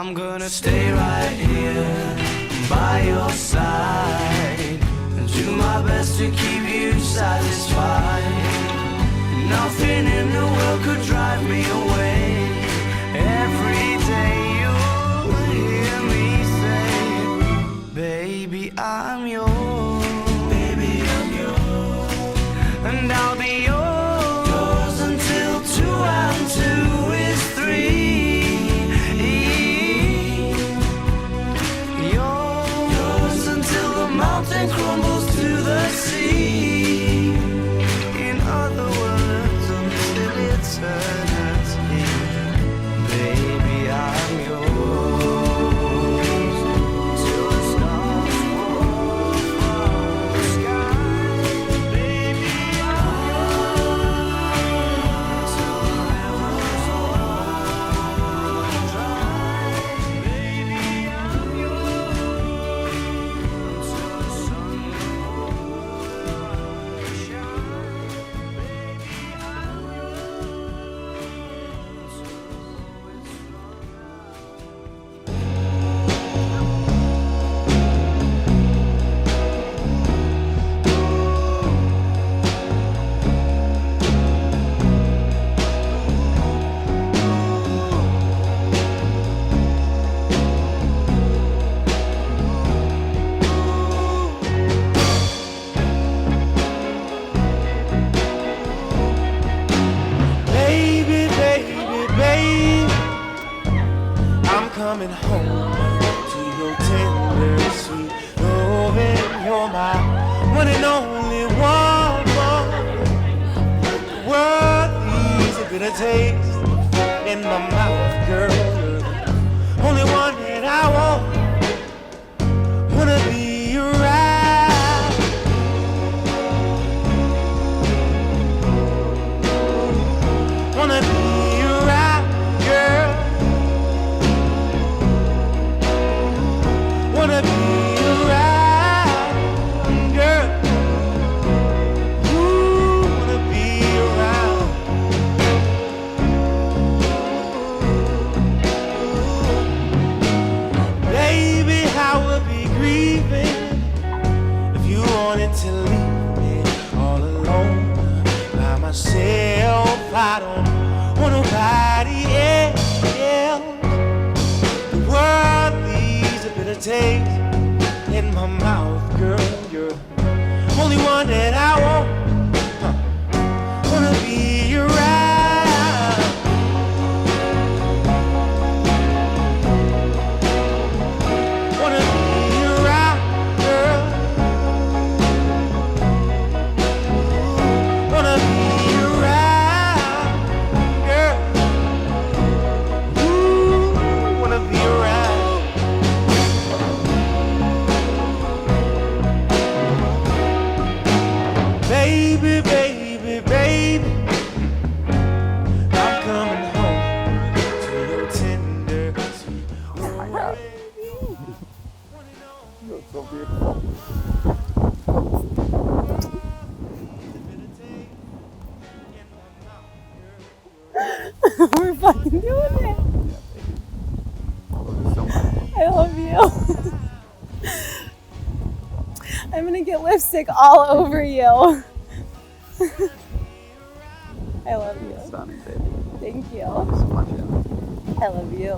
I'm gonna stay right here by your side and do my best to keep you satisfied. Nothing in the world could drive me away. Every day you'll hear me say, baby, I'm yours. Baby, I'm yours. And I'll be yours until 2 and 2 is 3. Yours until the mountain crumbles to the sea. In other words, until eternity, baby, I'm yours. Till the stars fall from the sky, baby, I'm yours. Till the rivers run dry, baby, I'm yours. Until the sun will shine, baby, I'm yours. Baby, baby, baby, I'm coming home to your tender, sweet loving. You're my one and only one. The world leaves a bitter taste in my mouth, girl. You're the only one that I want. Wanna be around. Wanna be around, girl. Wanna be around, girl. Ooh, wanna be around. Baby, I would be grieving if you wanted to leave me all alone by myself. I don't want nobody else. The world leaves a bitter taste in my mouth, girl. You're the only one that I want. Wanna be around. Wanna be around, girl. Wanna be around, girl. Ooh, wanna be around. Baby, baby, baby, I'm coming home to your tender, sweet. Oh my God. You're so beautiful. We're fucking doing it. I love you so much. I love you. I'm gonna get lipstick all over you. I love you. Stunning, baby. Thank I love you. you so much, yeah. I love you.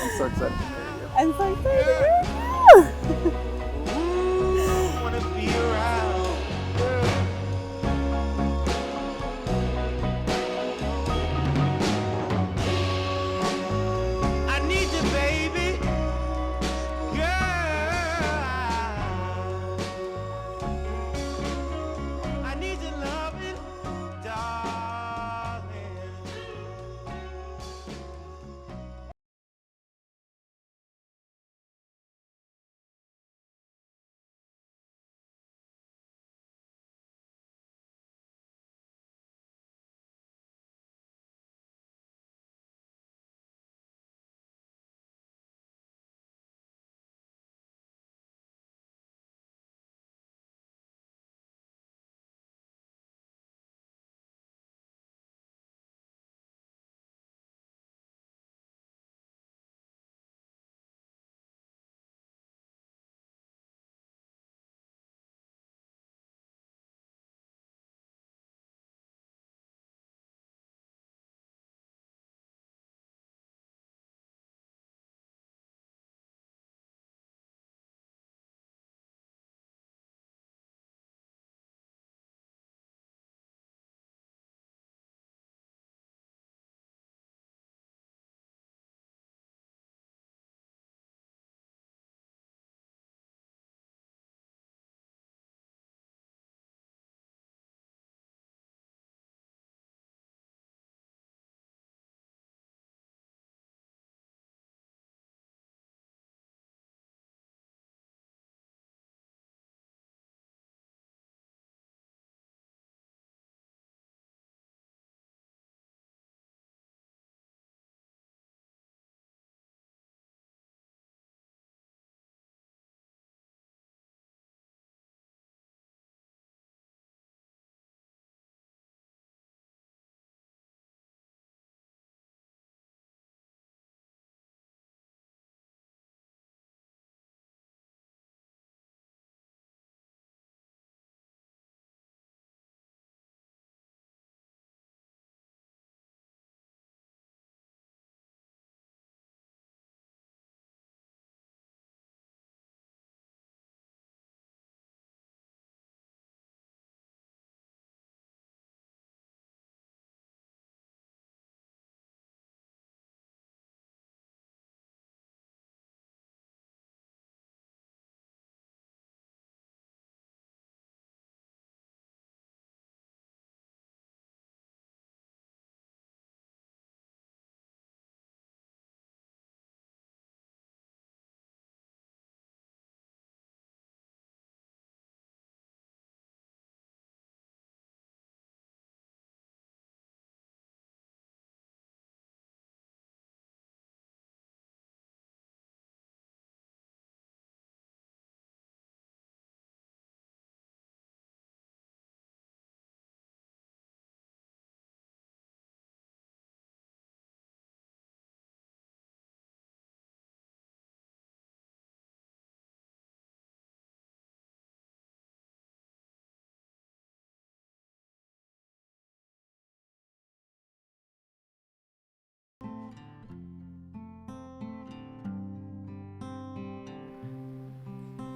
I'm so excited to marry you. I'm so excited to hear you.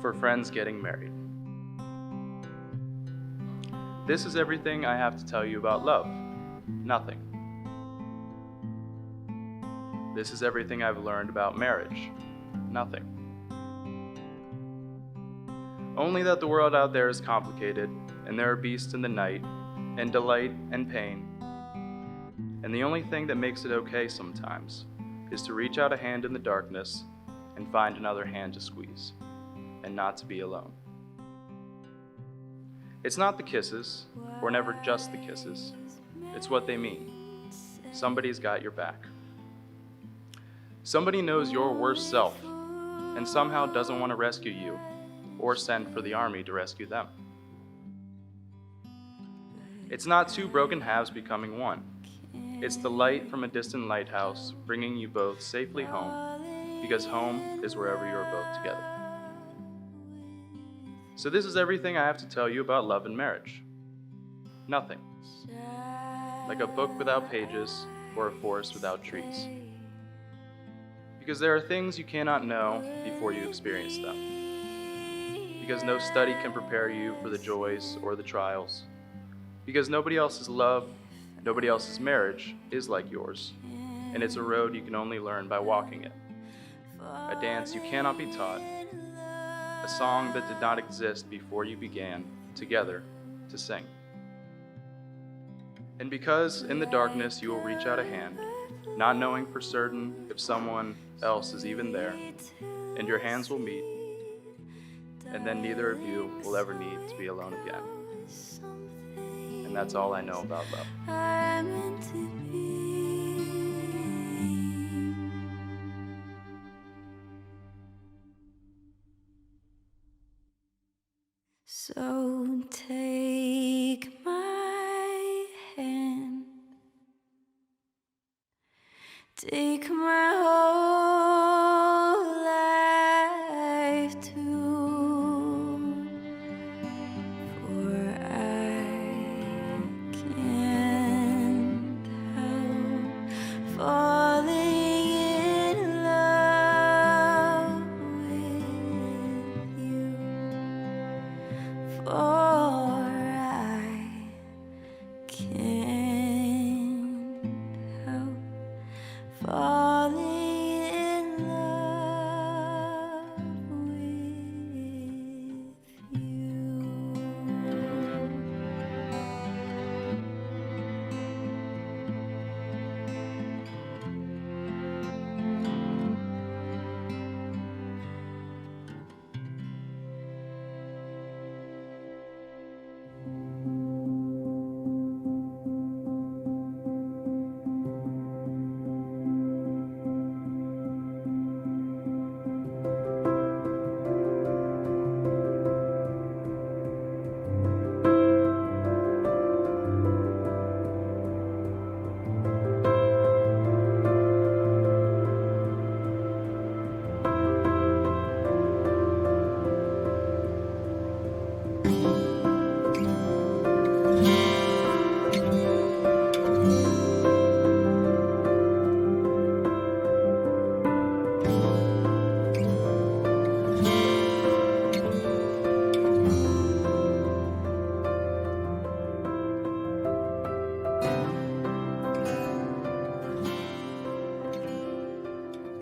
for friends getting married. This is everything I have to tell you about love. Nothing. This is everything I've learned about marriage. Nothing. Only that the world out there is complicated, and there are beasts in the night, and delight and pain. And the only thing that makes it okay sometimes is to reach out a hand in the darkness and find another hand to squeeze, and not to be alone. It's not the kisses, or never just the kisses. It's what they mean. Somebody's got your back. Somebody knows your worst self, and somehow doesn't want to rescue you, or send for the army to rescue them. It's not two broken halves becoming one. It's the light from a distant lighthouse bringing you both safely home, because home is wherever you are both together. So this is everything I have to tell you about love and marriage. Nothing. Like a book without pages or a forest without trees. Because there are things you cannot know before you experience them. Because no study can prepare you for the joys or the trials. Because nobody else's love, nobody else's marriage is like yours, and it's a road you can only learn by walking it. A dance you cannot be taught, a song that did not exist before you began together to sing. And because in the darkness you will reach out a hand, not knowing for certain if someone else is even there, and your hands will meet, and then neither of you will ever need to be alone again. And that's all I know about love. I'm meant to be. So take my hand, take my whole life too, for I can't help falling in love with you, for I can't help falling in love with you.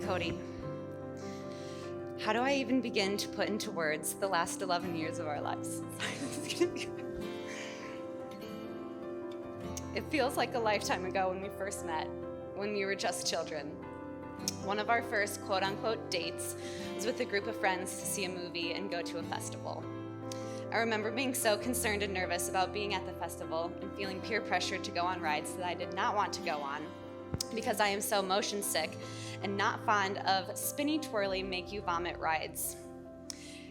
Cody, how do I even begin to put into words the last 11 years of our lives? It feels like a lifetime ago when we first met, when we were just children. One of our first quote-unquote dates was with a group of friends to see a movie and go to a festival. I remember being so concerned and nervous about being at the festival and feeling peer pressure to go on rides that I did not want to go on because I am so motion sick and not fond of spinny, twirly, make you vomit rides.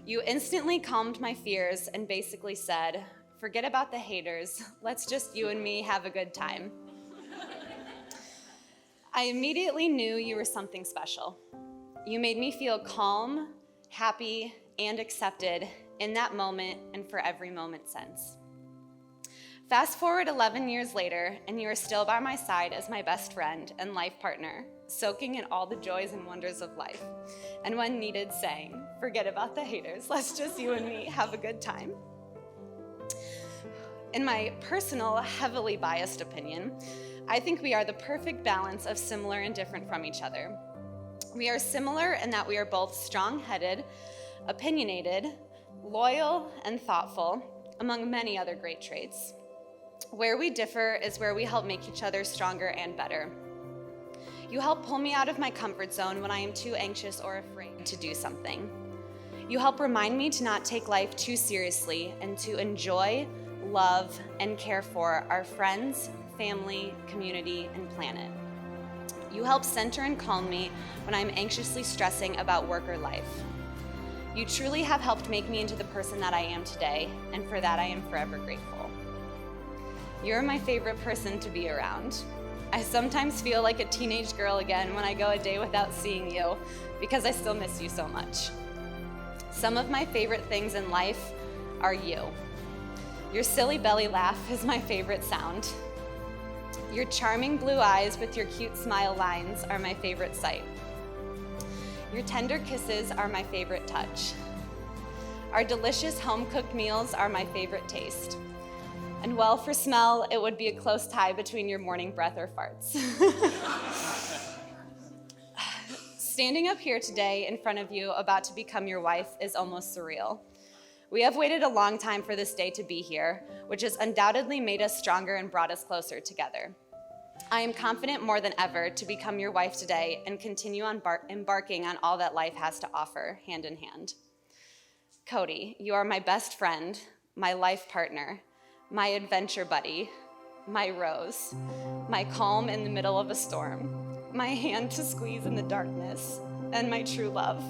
You instantly calmed my fears and basically said, forget about the haters, let's just you and me have a good time. I immediately knew you were something special. You made me feel calm, happy, and accepted in that moment and for every moment since. Fast forward 11 years later, and you are still by my side as my best friend and life partner, soaking in all the joys and wonders of life. And when needed, saying, forget about the haters, let's just you and me have a good time. In my personal, heavily biased opinion, I think we are the perfect balance of similar and different from each other. We are similar in that we are both strong-headed, opinionated, loyal, and thoughtful, among many other great traits. Where we differ is where we help make each other stronger and better. You help pull me out of my comfort zone when I am too anxious or afraid to do something. You help remind me to not take life too seriously and to enjoy, love, and care for our friends, family, community, and planet. You help center and calm me when I'm anxiously stressing about work or life. You truly have helped make me into the person that I am today, and for that I am forever grateful. You're my favorite person to be around. I sometimes feel like a teenage girl again when I go a day without seeing you, because I still miss you so much. Some of my favorite things in life are you. Your silly belly laugh is my favorite sound. Your charming blue eyes with your cute smile lines are my favorite sight. Your tender kisses are my favorite touch. Our delicious home-cooked meals are my favorite taste. And well, for smell, it would be a close tie between your morning breath or farts. Standing up here today in front of you, about to become your wife, is almost surreal. We have waited a long time for this day to be here, which has undoubtedly made us stronger and brought us closer together. I am confident more than ever to become your wife today and continue on embarking on all that life has to offer, hand in hand. Cody, you are my best friend, my life partner, my adventure buddy, my rose, my calm in the middle of a storm, my hand to squeeze in the darkness, and my true love.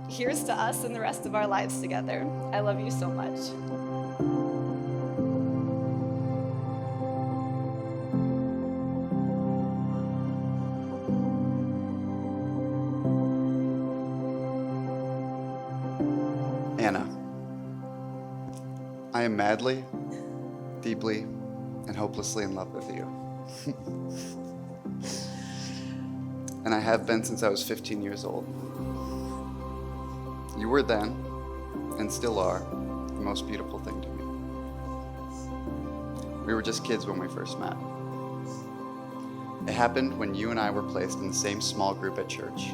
Here's to us and the rest of our lives together. I love you so much. Anna, I am madly, deeply, and hopelessly in love with you. And I have been since I was 15 years old. You were then, and still are, the most beautiful thing to me. We were just kids when we first met. It happened when you and I were placed in the same small group at church.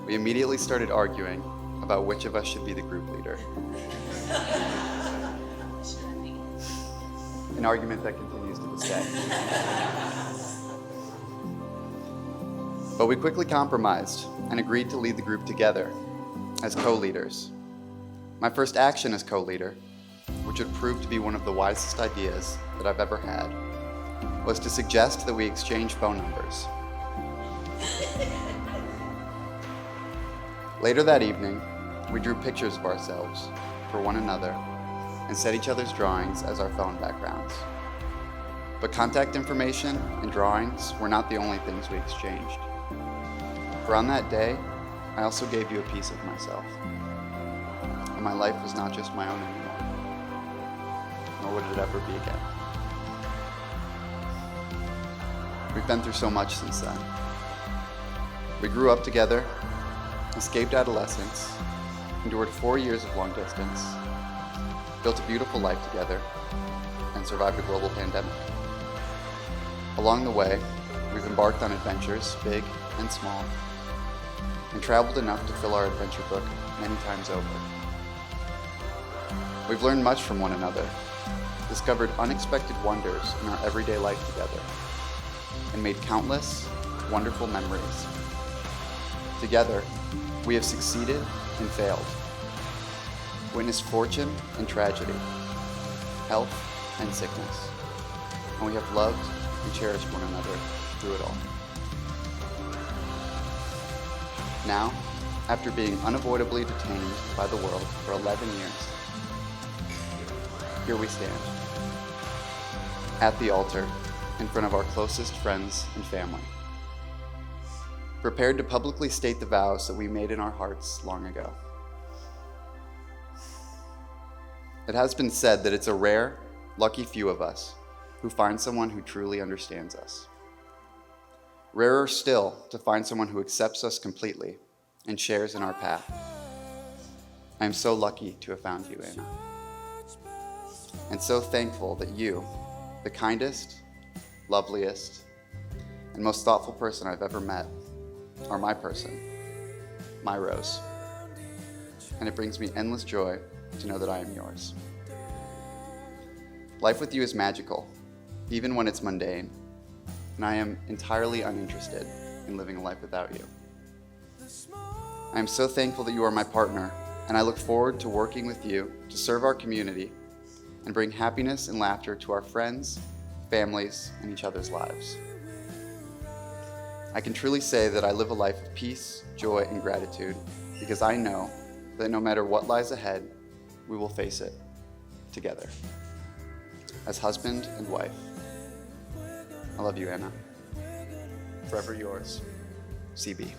We immediately started arguing about which of us should be the group leader. An argument that continues to this day. But we quickly compromised and agreed to lead the group together as co-leaders. My first action as co-leader, which would prove to be one of the wisest ideas that I've ever had, was to suggest that we exchange phone numbers. Later that evening, we drew pictures of ourselves for one another and set each other's drawings as our phone backgrounds. But contact information and drawings were not the only things we exchanged. For on that day, I also gave you a piece of myself. And my life was not just my own anymore, nor would it ever be again. We've been through so much since then. We grew up together, escaped adolescence, endured 4 years of long distance, built a beautiful life together, and survived a global pandemic. Along the way, we've embarked on adventures, big and small, and traveled enough to fill our adventure book many times over. We've learned much from one another, discovered unexpected wonders in our everyday life together, and made countless wonderful memories. Together, we have succeeded and failed, witnessed fortune and tragedy, health and sickness, and we have loved and cherished one another through it all. Now, after being unavoidably detained by the world for 11 years, here we stand, at the altar, in front of our closest friends and family, prepared to publicly state the vows that we made in our hearts long ago. It has been said that it's a rare, lucky few of us who find someone who truly understands us. Rarer still to find someone who accepts us completely and shares in our path. I am so lucky to have found you, Anna. And so thankful that you, the kindest, loveliest, and most thoughtful person I've ever met, are my person, my Rose. And it brings me endless joy to know that I am yours. Life with you is magical, even when it's mundane, and I am entirely uninterested in living a life without you. I am so thankful that you are my partner, and I look forward to working with you to serve our community and bring happiness and laughter to our friends, families, and each other's lives. I can truly say that I live a life of peace, joy, and gratitude because I know that no matter what lies ahead, we will face it together as husband and wife. I love you, Anna. Forever yours, CB.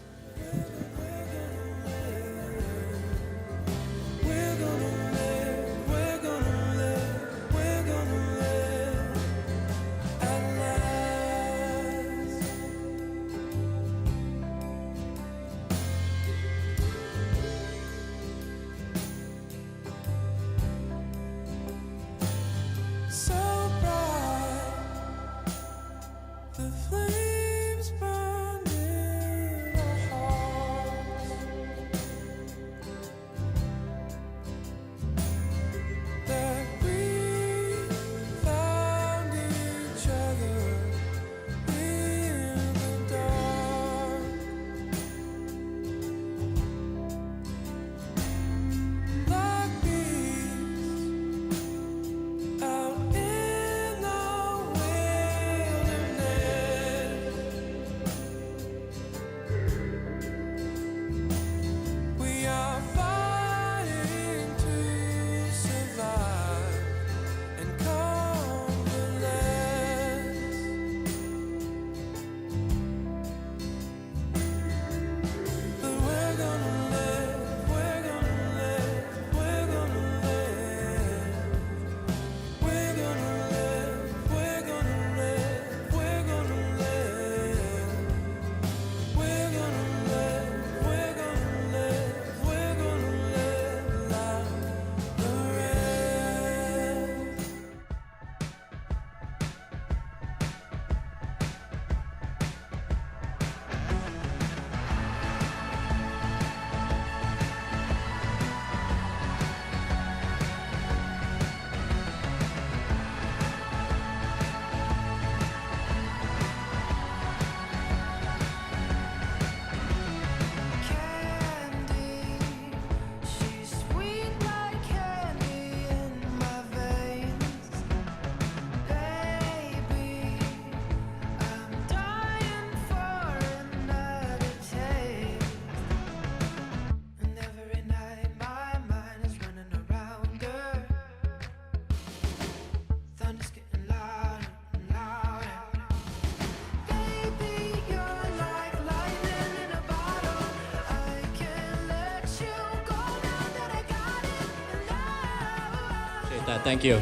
Thank you.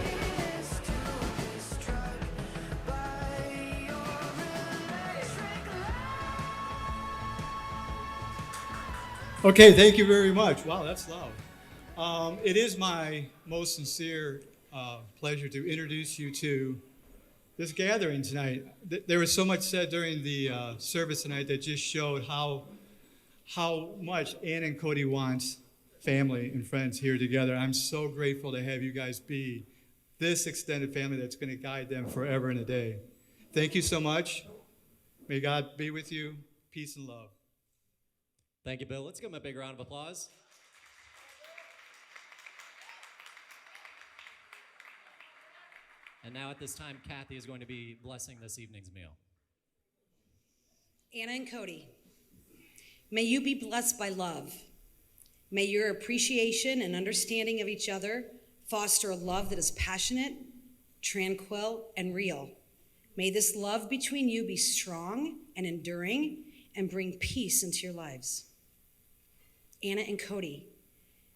Okay, thank you very much. Wow, that's loud. It is my most sincere pleasure to introduce you to this gathering tonight. There was so much said during the service tonight that just showed how much Ann and Cody wants family and friends here together. I'm so grateful to have you guys be this extended family that's going to guide them forever and a day. Thank you so much. May God be with you. Peace and love. Thank you, Bill. Let's give him a big round of applause. And now at this time, Kathy is going to be blessing this evening's meal. Anna and Cody, may you be blessed by love. May your appreciation and understanding of each other foster a love that is passionate, tranquil, and real. May this love between you be strong and enduring and bring peace into your lives. Anna and Cody,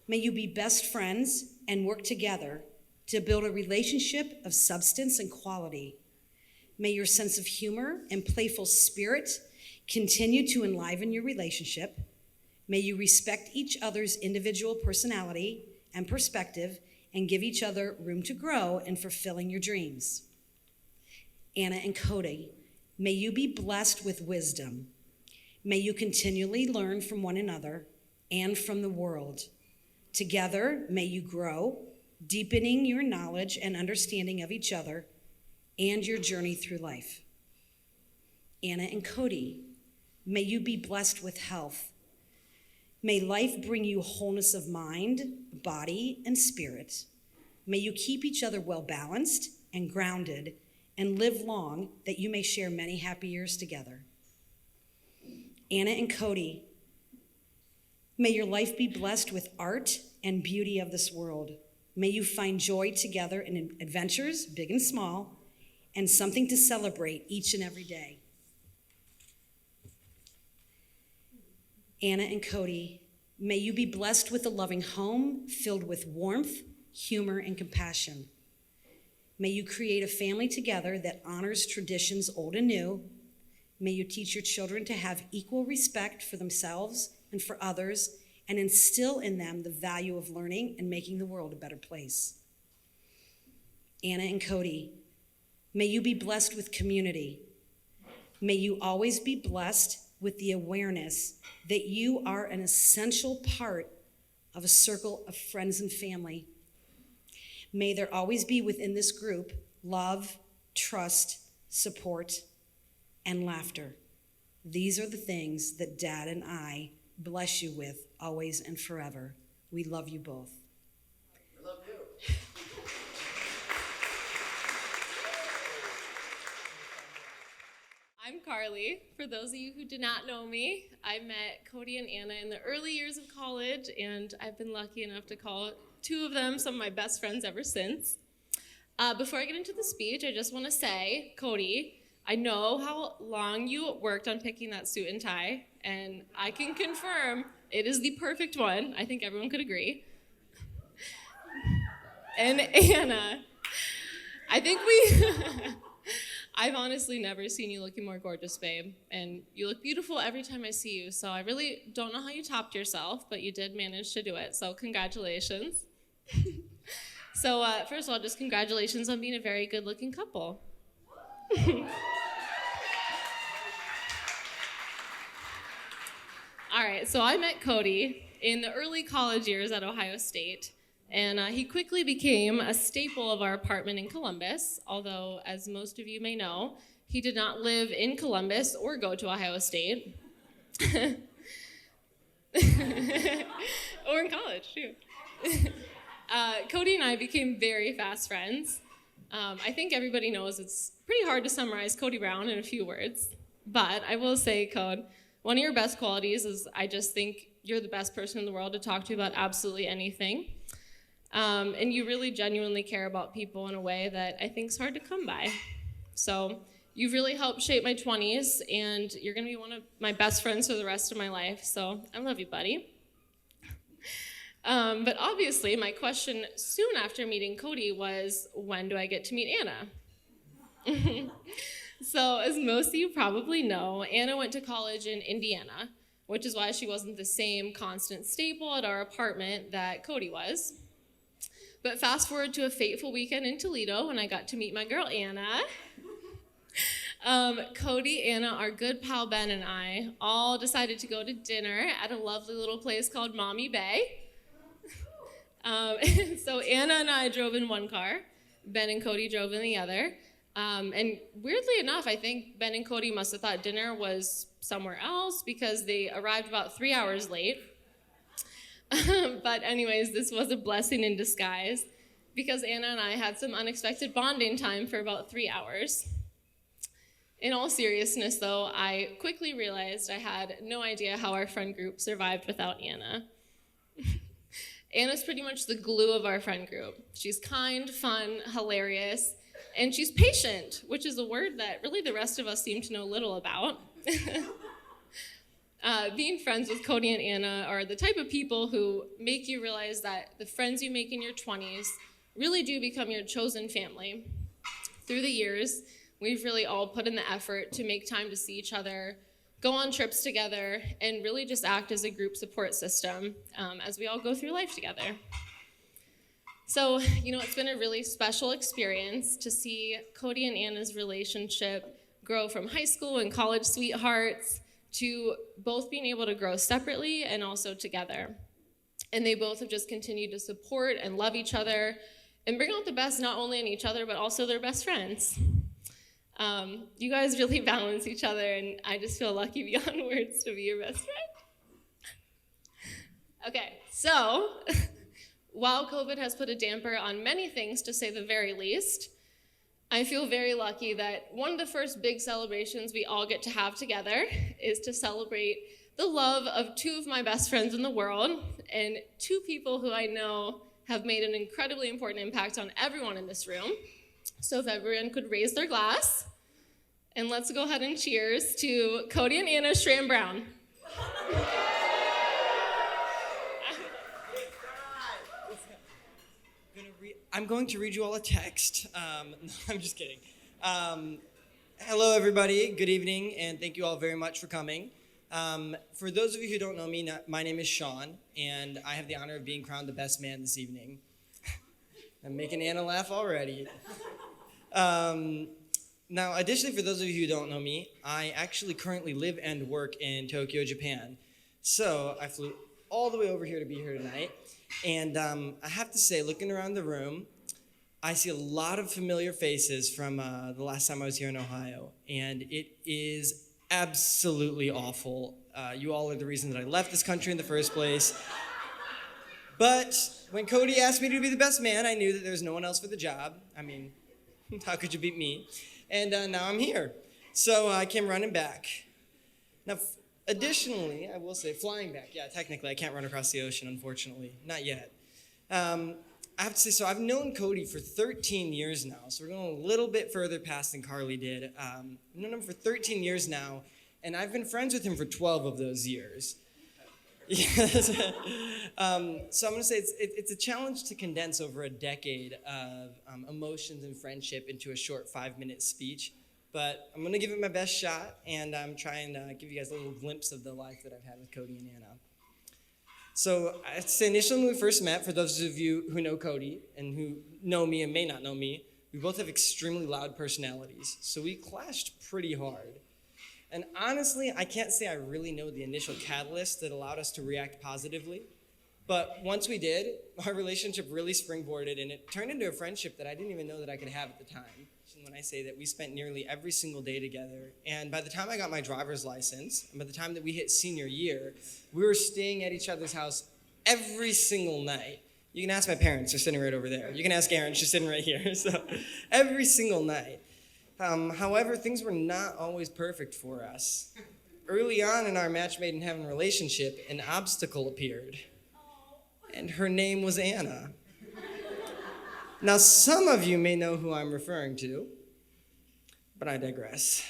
may you be best friends and work together to build a relationship of substance and quality. May your sense of humor and playful spirit continue to enliven your relationship. May you respect each other's individual personality and perspective and give each other room to grow in fulfilling your dreams. Anna and Cody, may you be blessed with wisdom. May you continually learn from one another and from the world. Together, may you grow, deepening your knowledge and understanding of each other and your journey through life. Anna and Cody, may you be blessed with health. May life bring you wholeness of mind, body, and spirit. May you keep each other well balanced and grounded and live long that you may share many happy years together. Anna and Cody, may your life be blessed with art and beauty of this world. May you find joy together in adventures, big and small, and something to celebrate each and every day. Anna and Cody, may you be blessed with a loving home filled with warmth, humor, and compassion. May you create a family together that honors traditions old and new. May you teach your children to have equal respect for themselves and for others, and instill in them the value of learning and making the world a better place. Anna and Cody, may you be blessed with community. May you always be blessed with the awareness that you are an essential part of a circle of friends and family. May there always be within this group love, trust, support, and laughter. These are the things that Dad and I bless you with always and forever. We love you both. We love you. I'm Carly. For those of you who do not know me, I met Cody and Anna in the early years of college, and I've been lucky enough to call two of them some of my best friends ever since. Before I get into the speech, I just want to say, Cody, I know how long you worked on picking that suit and tie, and I can confirm it is the perfect one. I think everyone could agree. And Anna, I think I've honestly never seen you looking more gorgeous, babe, and you look beautiful every time I see you, so I really don't know how you topped yourself, but you did manage to do it, so congratulations. So first of all, just congratulations on being a very good-looking couple. All right, so I met Cody in the early college years at Ohio State, and he quickly became a staple of our apartment in Columbus, although, as most of you may know, he did not live in Columbus or go to Ohio State. Or in college, too. Cody and I became very fast friends. I think everybody knows it's pretty hard to summarize Cody Brown in a few words, but I will say, Code, one of your best qualities is I just think you're the best person in the world to talk to about absolutely anything. And you really genuinely care about people in a way that I think is hard to come by. So you've really helped shape my 20s, and you're going to be one of my best friends for the rest of my life. So I love you, buddy. But obviously, my question soon after meeting Cody was, when do I get to meet Anna? So as most of you probably know, Anna went to college in Indiana, which is why she wasn't the same constant staple at our apartment that Cody was. But fast forward to a fateful weekend in Toledo when I got to meet my girl, Anna. Cody, Anna, our good pal Ben, and I all decided to go to dinner at a lovely little place called Mommy Bay. So Anna and I drove in one car. Ben and Cody drove in the other. And weirdly enough, I think Ben and Cody must have thought dinner was somewhere else because they arrived about 3 hours late. But anyways, this was a blessing in disguise because Anna and I had some unexpected bonding time for about 3 hours. In all seriousness, though, I quickly realized I had no idea how our friend group survived without Anna. Anna's pretty much the glue of our friend group. She's kind, fun, hilarious, and she's patient, which is a word that really the rest of us seem to know little about. Being friends with Cody and Anna are the type of people who make you realize that the friends you make in your 20s really do become your chosen family. Through the years, we've really all put in the effort to make time to see each other, go on trips together, and really just act as a group support system as we all go through life together. So, it's been a really special experience to see Cody and Anna's relationship grow from high school and college sweethearts to both being able to grow separately and also together. And they both have just continued to support and love each other and bring out the best not only in each other, but also their best friends. You guys really balance each other, and I just feel lucky beyond words to be your best friend. Okay, so while COVID has put a damper on many things, to say the very least, I feel very lucky that one of the first big celebrations we all get to have together is to celebrate the love of two of my best friends in the world, and two people who I know have made an incredibly important impact on everyone in this room. So if everyone could raise their glass, and let's go ahead and cheers to Cody and Anna Schramm-Brown. I'm going to read you all a text. No, I'm just kidding. Hello, everybody. Good evening, and thank you all very much for coming. For those of you who don't know me, my name is Sean, and I have the honor of being crowned the best man this evening. I'm making Anna laugh already. Now, additionally, for those of you who don't know me, I actually currently live and work in Tokyo, Japan. So I flew all the way over here to be here tonight. And I have to say, looking around the room, I see a lot of familiar faces from the last time I was here in Ohio. And it is absolutely awful. You all are the reason that I left this country in the first place. But when Cody asked me to be the best man, I knew that there was no one else for the job. I mean, how could you beat me? And now I'm here. So I came running back. Now, additionally, I will say, flying back. Yeah, technically, I can't run across the ocean, unfortunately. Not yet. I have to say, so I've known Cody for 13 years now. So we're going a little bit further past than Carly did. I've known him for 13 years now, and I've been friends with him for 12 of those years. Yes. So I'm going to say it's a challenge to condense over a decade of emotions and friendship into a short 5-minute speech. But I'm going to give it my best shot, and I'm trying to give you guys a little glimpse of the life that I've had with Cody and Anna. So I'd say initially when we first met, for those of you who know Cody and who know me and may not know me, we both have extremely loud personalities. So we clashed pretty hard. And honestly, I can't say I really know the initial catalyst that allowed us to react positively. But once we did, our relationship really springboarded, and it turned into a friendship that I didn't even know that I could have at the time. When I say that we spent nearly every single day together. And by the time I got my driver's license, and by the time that we hit senior year, we were staying at each other's house every single night. You can ask my parents, they're sitting right over there. You can ask Erin, she's sitting right here. So every single night. However, things were not always perfect for us. Early on in our match made in heaven relationship, an obstacle appeared. And her name was Anna. Now, some of you may know who I'm referring to, but I digress.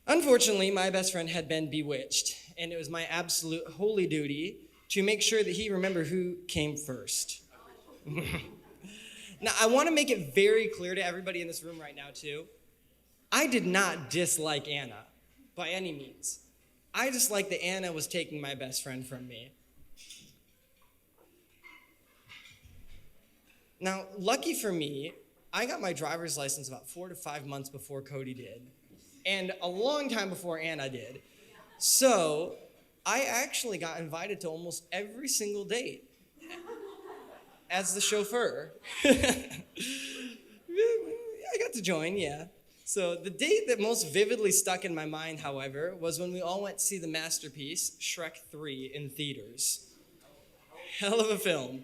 Unfortunately, my best friend had been bewitched, and it was my absolute holy duty to make sure that he remembered who came first. Now, I want to make it very clear to everybody in this room right now, too. I did not dislike Anna by any means. I just liked that Anna was taking my best friend from me. Now, lucky for me, I got my driver's license about 4 to 5 months before Cody did, and a long time before Anna did. So I actually got invited to almost every single date as the chauffeur. I got to join, yeah. So the date that most vividly stuck in my mind, however, was when we all went to see the masterpiece, Shrek 3, in theaters. Hell of a film.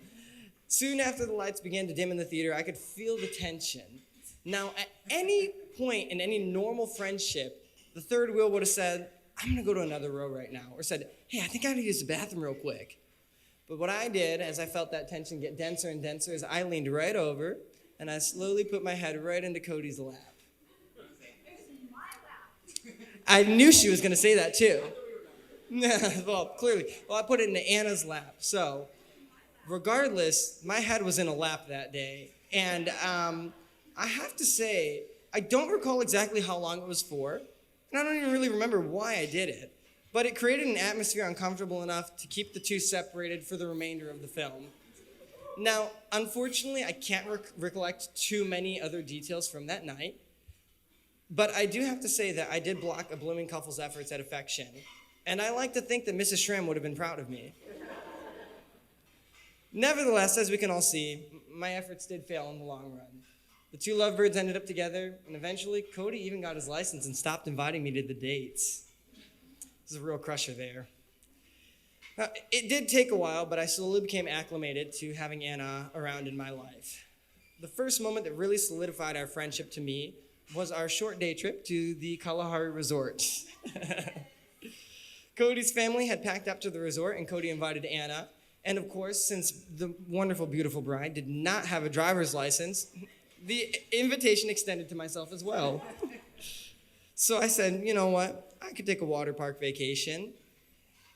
Soon after the lights began to dim in the theater, I could feel the tension. Now, at any point in any normal friendship, the third wheel would have said, I'm gonna go to another row right now, or said, hey, I think I gotta use the bathroom real quick. But what I did, as I felt that tension get denser and denser, is I leaned right over, and I slowly put my head right into Cody's lap. I knew she was gonna say that too. Well, clearly. Well, I put it into Anna's lap, so regardless, my head was in a lap that day, and I have to say, I don't recall exactly how long it was for, And I don't even really remember why I did it, but it created an atmosphere uncomfortable enough to keep the two separated for the remainder of the film. Now, unfortunately, I can't recollect too many other details from that night, but I do have to say that I did block a blooming couple's efforts at affection, and I like to think that Mrs. Schramm would have been proud of me. Nevertheless, as we can all see, my efforts did fail in the long run. The two lovebirds ended up together, and eventually Cody even got his license and stopped inviting me to the dates. There's a real crusher there. Now, it did take a while, but I slowly became acclimated to having Anna around in my life. The first moment that really solidified our friendship to me was our short day trip to the Kalahari Resort. Cody's family had packed up to the resort, and Cody invited Anna. And of course, since the wonderful, beautiful bride did not have a driver's license, the invitation extended to myself as well. So I said, you know what? I could take a water park vacation.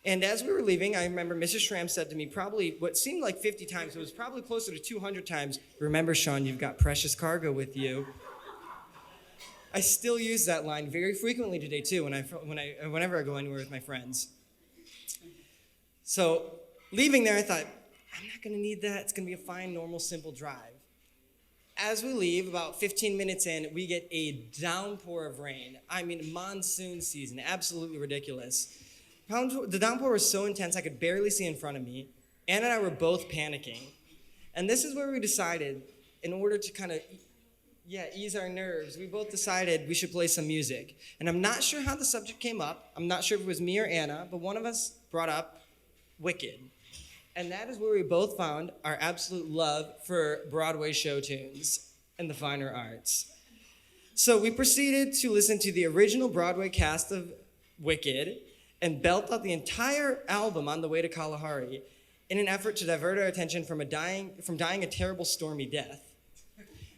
And as we were leaving, I remember Mrs. Schramm said to me probably what seemed like 50 times, it was probably closer to 200 times, "Remember, Sean, you've got precious cargo with you." I still use that line very frequently today, too, whenever I go anywhere with my friends. So leaving there, I thought, I'm not going to need that. It's going to be a fine, normal, simple drive. As we leave, about 15 minutes in, we get a downpour of rain. I mean, monsoon season, absolutely ridiculous. The downpour was so intense I could barely see in front of me. Anna and I were both panicking. And this is where we decided, in order to kind of, ease our nerves, we both decided we should play some music. And I'm not sure how the subject came up. I'm not sure if it was me or Anna, but one of us brought up Wicked. And that is where we both found our absolute love for Broadway show tunes and the finer arts. So we proceeded to listen to the original Broadway cast of Wicked and belt out the entire album on the way to Kalahari in an effort to divert our attention from dying a terrible stormy death.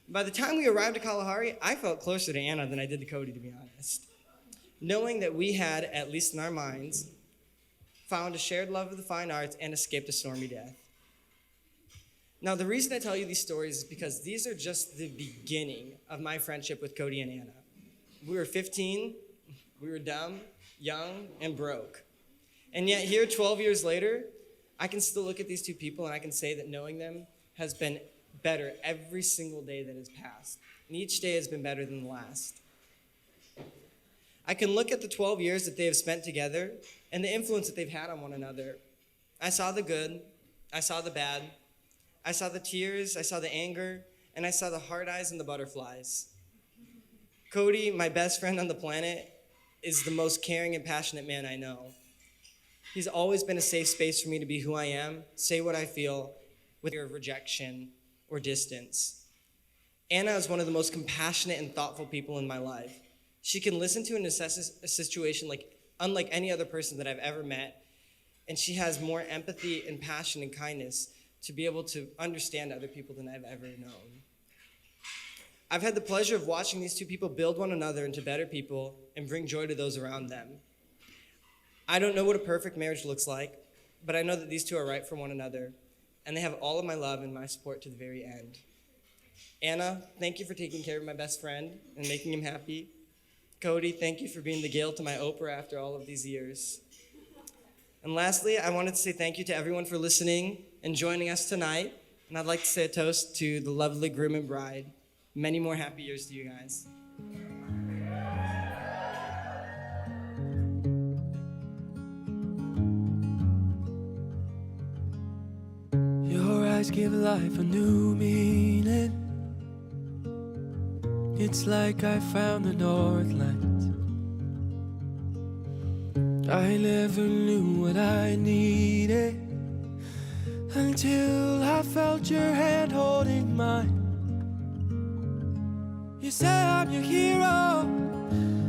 By the time we arrived at Kalahari, I felt closer to Anna than I did to Cody, to be honest. Knowing that we had, at least in our minds, found a shared love of the fine arts and escaped a stormy death. Now, the reason I tell you these stories is because these are just the beginning of my friendship with Cody and Anna. We were 15, we were dumb, young, and broke. And yet here, 12 years later, I can still look at these two people and I can say that knowing them has been better every single day that has passed. And each day has been better than the last. I can look at the 12 years that they have spent together and the influence that they've had on one another. I saw the good, I saw the bad, I saw the tears, I saw the anger, and I saw the hard eyes and the butterflies. Cody, my best friend on the planet, is the most caring and passionate man I know. He's always been a safe space for me to be who I am, say what I feel, with fear of rejection or distance. Anna is one of the most compassionate and thoughtful people in my life. She can listen to and assess a situation unlike any other person that I've ever met, and she has more empathy and passion and kindness to be able to understand other people than I've ever known. I've had the pleasure of watching these two people build one another into better people and bring joy to those around them. I don't know what a perfect marriage looks like, but I know that these two are right for one another, and they have all of my love and my support to the very end. Anna, thank you for taking care of my best friend and making him happy. Cody, thank you for being the Gale to my Oprah after all of these years. And lastly, I wanted to say thank you to everyone for listening and joining us tonight. And I'd like to say a toast to the lovely groom and bride. Many more happy years to you guys. Your eyes give life a new meaning. It's like I found the Northlands. I never knew what I needed until I felt your hand holding mine. You say I'm your hero,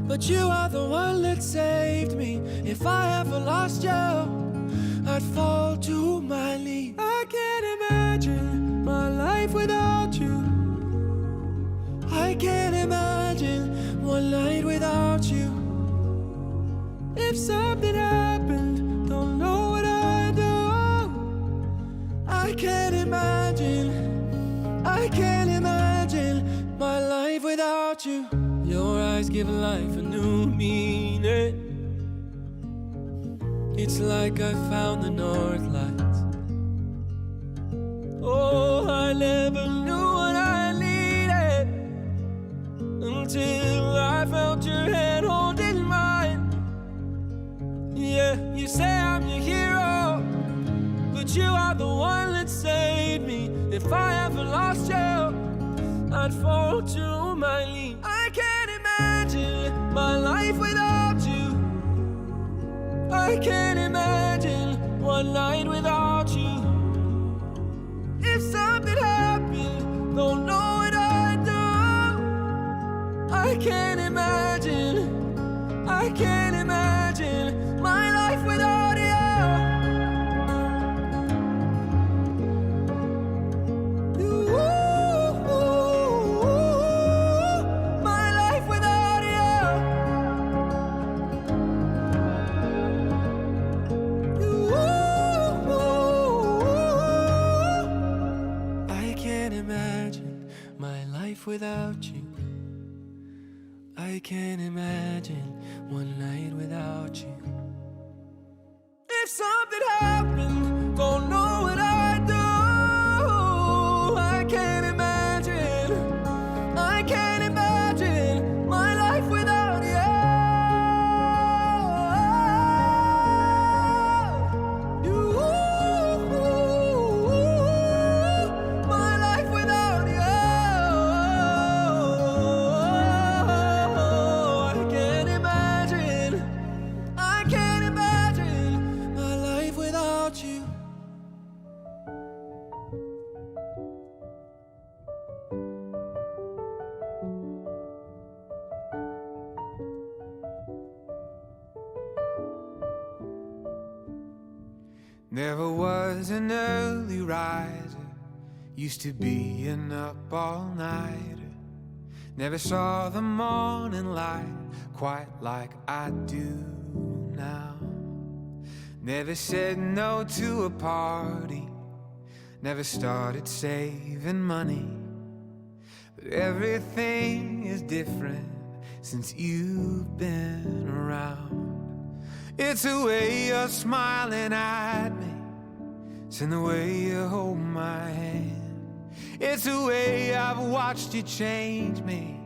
but you are the one that saved me. If I ever lost you, I'd fall to my knees. I can't imagine my life without you. I can't imagine one night without you. If something happened, don't know what I'd do. I can't imagine my life without you. Your eyes give life a new meaning. It's like I found the North Lights. Oh, I never knew what I needed until I felt your hand holding mine. Yeah, you say I'm your hero, but you are the one that saved me. If I ever lost you, I'd fall to my knees. I can't imagine my life without you. I can't imagine one night without you. If something happened, don't know what I'd do. I can't imagine my life without you. My life without you. I can't imagine my life without you. I can't imagine one night without you. If something happened, don't know what I'd do. I can't imagine my life without you. My life without you. I can't imagine my life without you. Never was an early riser, used to be an up all-nighter. Never saw the morning light quite like I do now. Never said no to a party, never started saving money. But everything is different since you've been around. It's the way you're smiling at me, it's in the way you hold my hand. It's the way I've watched you change me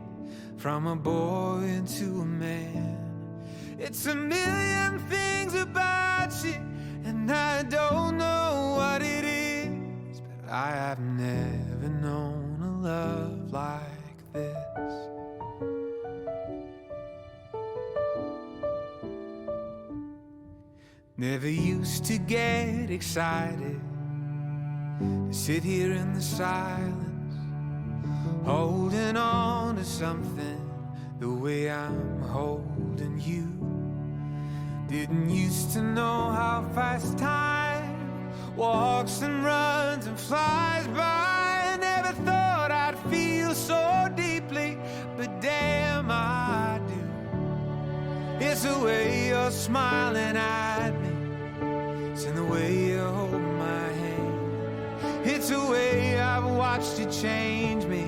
from a boy into a man. It's a million things about you, and I don't know what it is, but I have never known a love like this. Never used to get excited, sit here in the silence, holding on to something the way I'm holding you. Didn't used to know how fast time walks and runs and flies by. I never thought I'd feel so deeply, but damn I do. It's the way you're smiling at me, it's in the way you hold my hand. It's the way I've watched you change me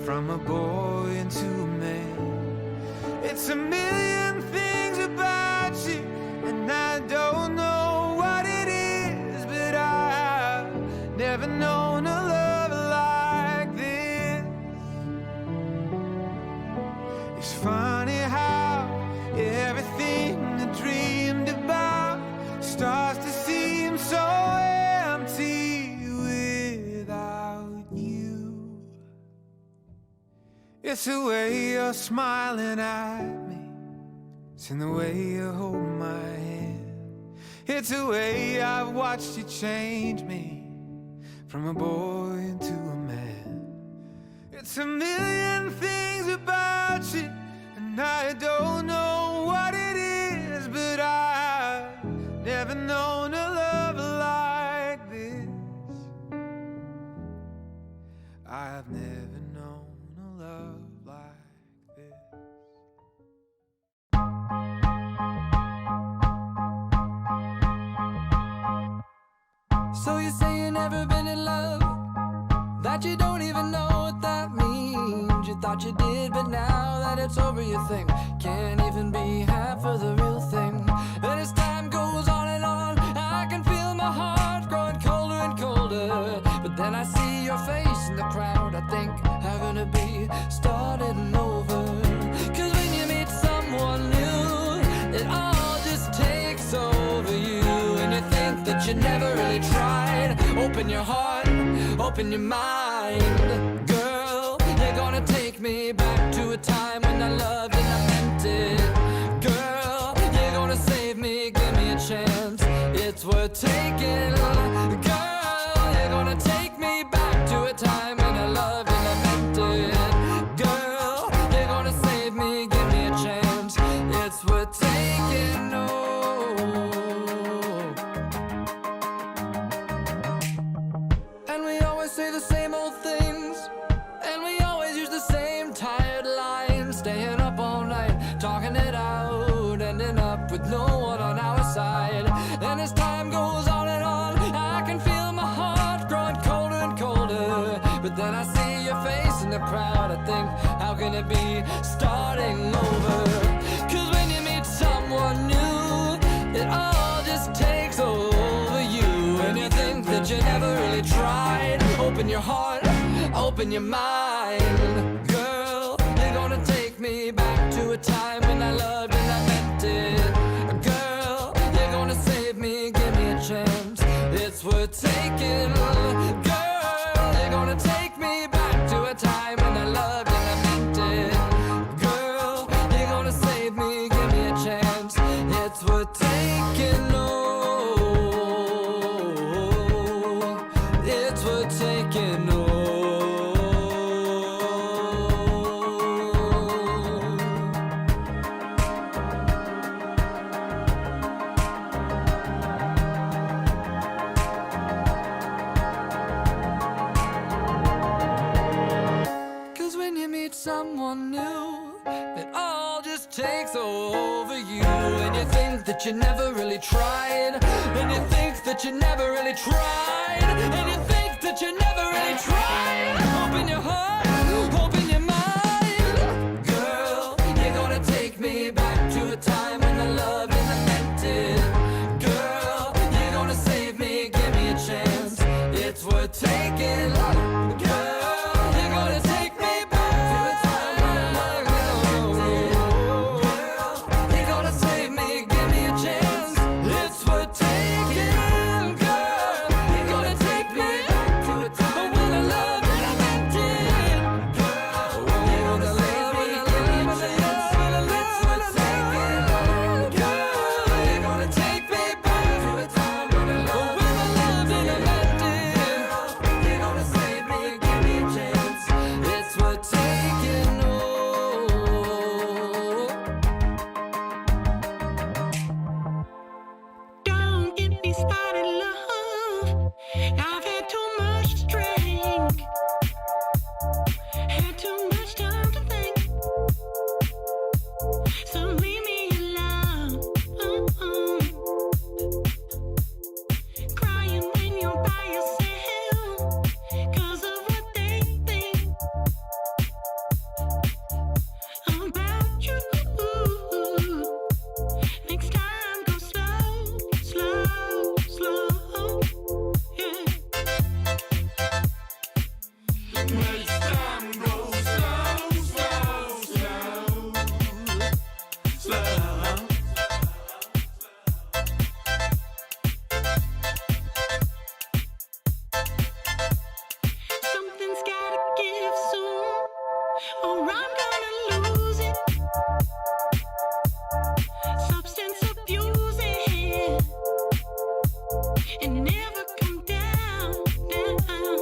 from a boy into a man. It's a million things about you, and I don't know what it is, but I've never known a love like this. It's funny how everything I dreamed about starts to seem so empty without you. It's the way you're smiling at me, it's in the way you hold my hand. It's the way I've watched you change me from a boy into a man. It's a million things about you, and I don't know what it is, but I've never known a love like this. I've never known a love like this. So you say you never been in love, that you don't even know what that means. You thought you did, but now that it's over you think can't even be half of the real thing. And as time goes on and on, I can feel my heart growing colder and colder. But then I see your face in the crowd, I think I'm gonna be starting over. Cause when you meet someone new, it all just takes over you. And you think that you never really tried. Open your heart, open your mind. Girl, you're gonna take me back to a time when I loved and I meant it. Girl, you're gonna save me, give me a chance. It's worth taking. Girl, you're gonna take me back to a time when I loved and I meant it. Girl, you're gonna save me, give me a chance. It's worth taking. Oh. And we always say the same old things, and we always use the same tired lines. Staying up all night, talking it out, ending up with no one on our side. And as time goes on and on, I can feel my heart growing colder and colder. But then I see your face in the crowd, I think, how can it be starting over? Cause when you meet someone new, it all just takes over you. And you think that you never really tried. Open your heart, open your mind. Girl, you're gonna take me back to a time when I loved and I meant it. Girl, you're gonna save me, give me a chance. It's worth taking. Girl, you're gonna take me back to a time when I loved and I meant it. Girl, you're gonna save me, give me a chance. It's worth taking. Oh, it's worth taking. Oh. Cause when you meet someone new, it all just takes over you. And you think that you never really tried. And you think that you never really tried. And you think that you never really tried. Open your heart, open your mind. Girl, you're gonna take me back to a time when I loved and I meant it. Girl, you're gonna save me, give me a chance. It's worth taking. Girl, you're gonna take me back to a time when I loved and I meant it. Girl, you're gonna save me, give me a chance. It's worth taking. Girl, you're gonna take me back to a time when I loved and I meant it. Girl, you're gonna save me, give me a chance. It's worth taking. Girl, you're gonna take me back to a time when I loved and I meant it. You're gonna save me, give me a chance. It's worth taking. Oh. Don't get me started, love. I've had too much to drink, had too much time to think. So leave me alone. Crying when you're by yourself, 'cause of what they think about you. Next time, go slow, slow, slow. Yeah. Next time, go slow, slow, slow, slow. Something's gotta give soon, or I'm gonna lose it. Substance abusing and never come down, down.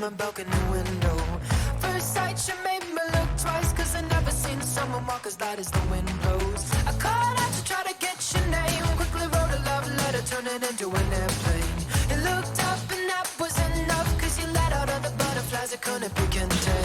My balcony window. First sight, she made me look twice, cause I never seen someone walk as light as the wind blows. I called out to try to get your name, quickly wrote a love letter, turned it into an airplane. It looked up and that was enough, cause you let out all the butterflies that couldn't be contained.